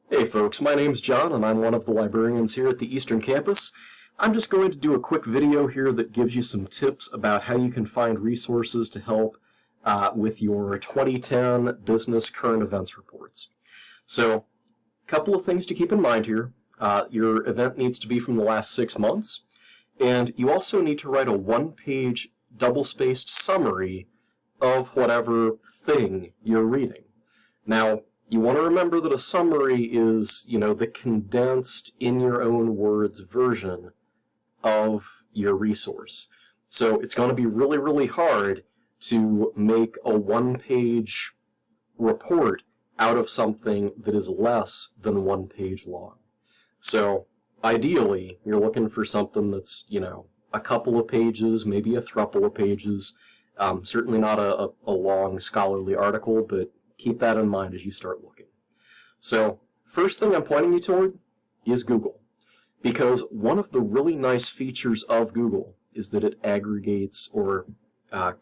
Hey folks, my name's John and I'm one of the librarians here at the Eastern Campus. I'm just going to do a quick video here that gives you some tips about how you can find resources to help with your 2010 business current events reports. So, a couple of things to keep in mind here. Your event needs to be from the last 6 months, and you also need to write a one-page double-spaced summary of whatever thing you're reading. Now, you want to remember that a summary is, the condensed, in your own words version of your resource. So it's going to be really, really hard to make a one-page report out of something that is less than 1 page long. So ideally, you're looking for something that's, a couple of pages, maybe a throuple of pages. Certainly not a long scholarly article, but keep that in mind as you start looking. So, first thing I'm pointing you toward is Google, because one of the really nice features of Google is that it aggregates or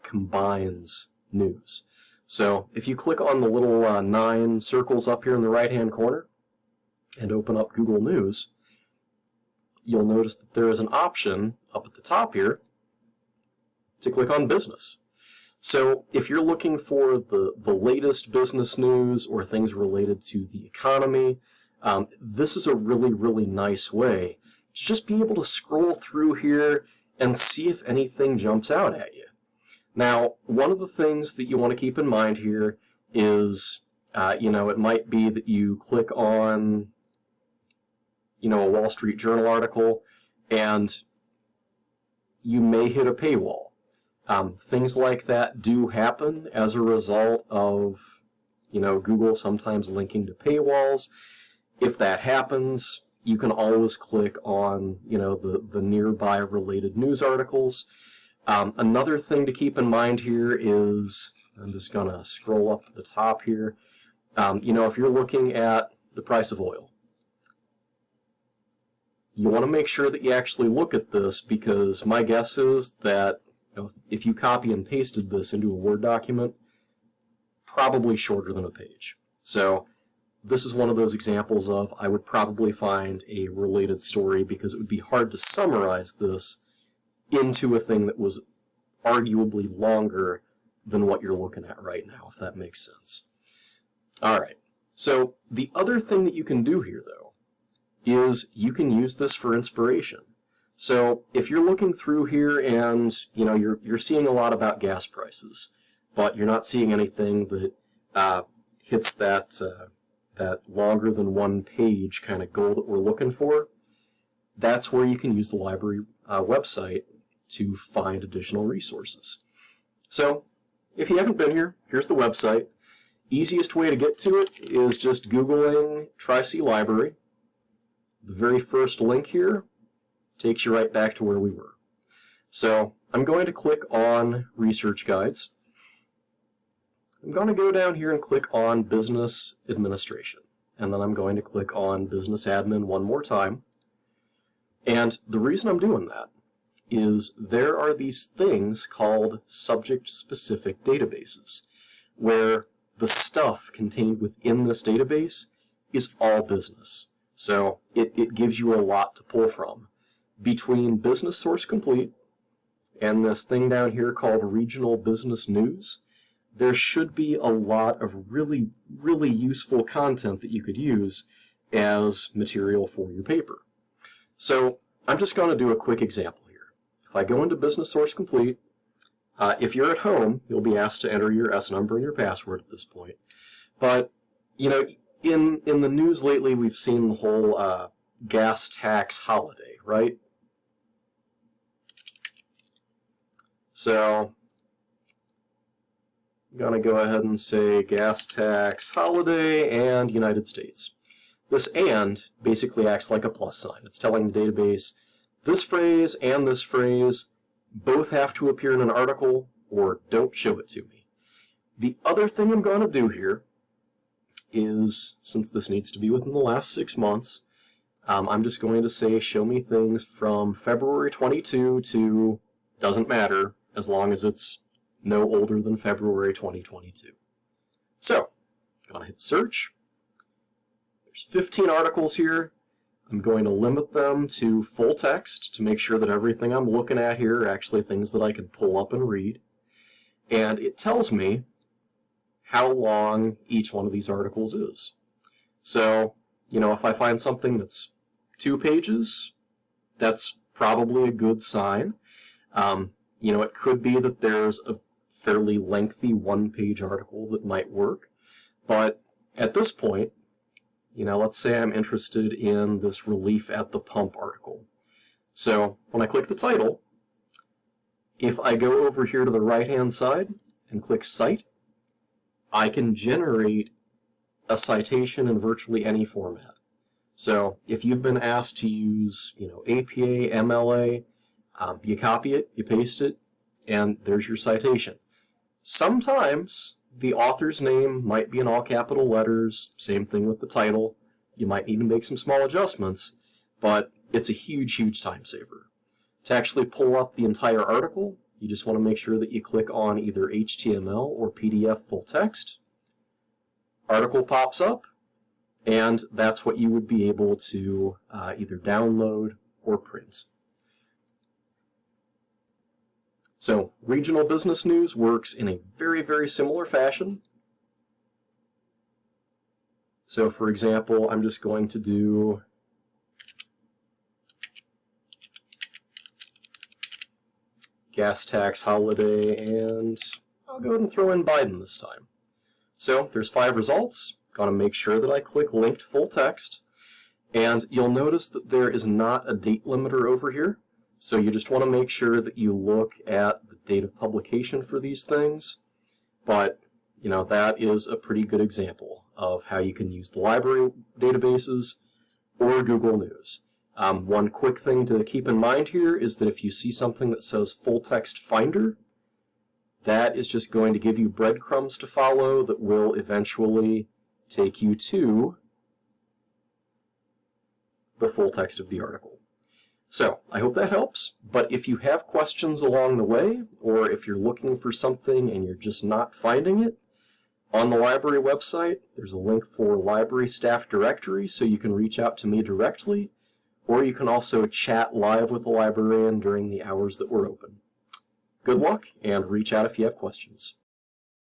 combines news. So, if you click on the little 9 circles up here in the right-hand corner and open up Google News, you'll notice that there is an option up at the top here to click on Business. So if you're looking for the latest business news or things related to the economy, this is a really, really nice way to just be able to scroll through here and see if anything jumps out at you. Now, one of the things that you want to keep in mind here is, it might be that you click on, a Wall Street Journal article and you may hit a paywall. Things like that do happen as a result of, Google sometimes linking to paywalls. If that happens, you can always click on, the nearby related news articles. Another thing to keep in mind here is, I'm just going to scroll up to the top here. If you're looking at the price of oil, you want to make sure that you actually look at this, because my guess is that if you copy and pasted this into a Word document, probably shorter than a page. So this is one of those examples of I would probably find a related story, because it would be hard to summarize this into a thing that was arguably longer than what you're looking at right now, if that makes sense. All right, so the other thing that you can do here, though, is you can use this for inspiration. So if you're looking through here and you're seeing a lot about gas prices, but you're not seeing anything that hits that longer than 1 page kind of goal that we're looking for, that's where you can use the library website to find additional resources. So if you haven't been here, here's the website. Easiest way to get to it is just Googling Tri-C Library. The very first link here takes you right back to where we were. So I'm going to click on Research Guides. I'm going to go down here and click on Business Administration. And then I'm going to click on Business Admin one more time. And the reason I'm doing that is there are these things called subject-specific databases, where the stuff contained within this database is all business. So it gives you a lot to pull from. Between Business Source Complete and this thing down here called Regional Business News, there should be a lot of really, really useful content that you could use as material for your paper. So I'm just going to do a quick example here. If I go into Business Source Complete, if you're at home, you'll be asked to enter your S number and your password at this point. But, in the news lately, we've seen the whole gas tax holiday, right? So I'm going to go ahead and say gas tax holiday and United States. This "and" basically acts like a plus sign. It's telling the database this phrase and this phrase both have to appear in an article, or don't show it to me. The other thing I'm going to do here is, since this needs to be within the last 6 months, I'm just going to say show me things from February 22 to, doesn't matter, as long as it's no older than February 2022. So, I'm going to hit search. There's There's 15 articles here. I'm going to limit them to full text to make sure that everything I'm looking at here are actually things that I can pull up and read. And it tells me how long each one of these articles is. So, if I find something that's 2 pages, that's probably a good sign. It could be that there's a fairly lengthy 1-page article that might work. But at this point, let's say I'm interested in this relief at the pump article. So when I click the title, if I go over here to the right-hand side and click Cite, I can generate a citation in virtually any format. So if you've been asked to use, APA, MLA, you copy it, you paste it, and there's your citation. Sometimes the author's name might be in all capital letters, same thing with the title. You might need to make some small adjustments, but it's a huge, huge time saver. To actually pull up the entire article, you just want to make sure that you click on either HTML or PDF full text. Article pops up, and that's what you would be able to either download or print. So, regional business news works in a very, very similar fashion. So, for example, I'm just going to do gas tax holiday, and I'll go ahead and throw in Biden this time. So, there's 5 results. Got to make sure that I click linked full text, and you'll notice that there is not a date limiter over here. So you just want to make sure that you look at the date of publication for these things. But, that is a pretty good example of how you can use the library databases or Google News. One quick thing to keep in mind here is that if you see something that says full text finder, that is just going to give you breadcrumbs to follow that will eventually take you to the full text of the article. So, I hope that helps, but if you have questions along the way, or if you're looking for something and you're just not finding it, on the library website, there's a link for library staff directory, so you can reach out to me directly, or you can also chat live with a librarian during the hours that we're open. Good luck, and reach out if you have questions.